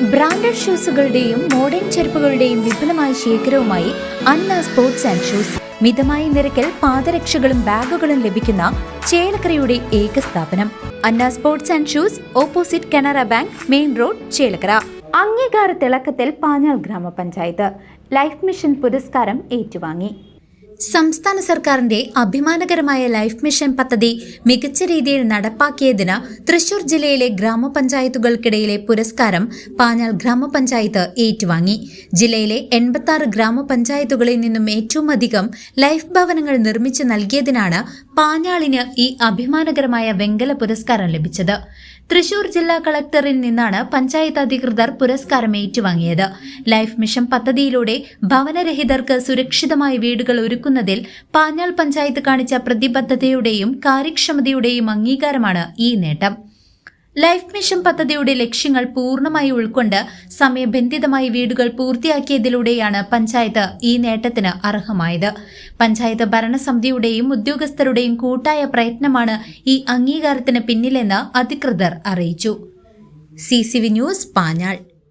Branded ഷൂസുകളുടെയും modern ചെരുപ്പുകളുടെയും വിപുലമായ ശേഖരവുമായി അന്ന സ്പോർട്സ് ആൻഡ് ഷൂസ്. മിതമായ നിരക്കിൽ പാദരക്ഷകളും ബാഗുകളും ലഭിക്കുന്ന ചേലക്കരയുടെ ഏക സ്ഥാപനം Anna sports and shoes, opposite Canara bank, main road, Chelakkara. അംഗീകാര തിളക്കത്തിൽ പാഞ്ഞാൾ ഗ്രാമപഞ്ചായത്ത് ലൈഫ് മിഷൻ പുരസ്കാരം ഏറ്റുവാങ്ങി. സംസ്ഥാന സർക്കാരിന്റെ അഭിമാനകരമായ ലൈഫ് മിഷൻ പദ്ധതി മികച്ച രീതിയിൽ നടപ്പാക്കിയതിന് തൃശൂർ ജില്ലയിലെ ഗ്രാമപഞ്ചായത്തുകൾക്കിടയിലെ പുരസ്കാരം പാഞ്ഞാൾ ഗ്രാമപഞ്ചായത്ത് ഏറ്റുവാങ്ങി. ജില്ലയിലെ 86 ഗ്രാമപഞ്ചായത്തുകളിൽ നിന്നും ഏറ്റവും അധികം ലൈഫ് ഭവനങ്ങൾ നിർമ്മിച്ചു നൽകിയതിനാണ് പാഞ്ഞാളിന് ഈ അഭിമാനകരമായ വെങ്കല പുരസ്കാരം ലഭിച്ചത്. തൃശൂർ ജില്ലാ കളക്ടറിൽ നിന്നാണ് പഞ്ചായത്ത് അധികൃതർ പുരസ്കാരം ഏറ്റുവാങ്ങിയത്. ലൈഫ് മിഷൻ പദ്ധതിയിലൂടെ ഭവനരഹിതർക്ക് സുരക്ഷിതമായ വീടുകൾ ഒരുക്കുന്നതിൽ പാഞ്ഞാൾ പഞ്ചായത്ത് കാണിച്ച പ്രതിബദ്ധതയുടെയും കാര്യക്ഷമതയുടെയും അംഗീകാരമാണ് ഈ നേട്ടം. ലൈഫ് മിഷൻ പദ്ധതിയുടെ ലക്ഷ്യങ്ങൾ പൂർണ്ണമായി ഉൾക്കൊണ്ട് സമയബന്ധിതമായി വീടുകൾ പൂർത്തിയാക്കിയതിലൂടെയാണ് പഞ്ചായത്ത് ഈ നേട്ടത്തിന് അർഹമായത്. പഞ്ചായത്ത് ഭരണസമിതിയുടെയും ഉദ്യോഗസ്ഥരുടെയും കൂട്ടായ പ്രയത്നമാണ് ഈ അംഗീകാരത്തിന് പിന്നിലെന്ന് അധികൃതർ അറിയിച്ചു. CCV news, Panjal.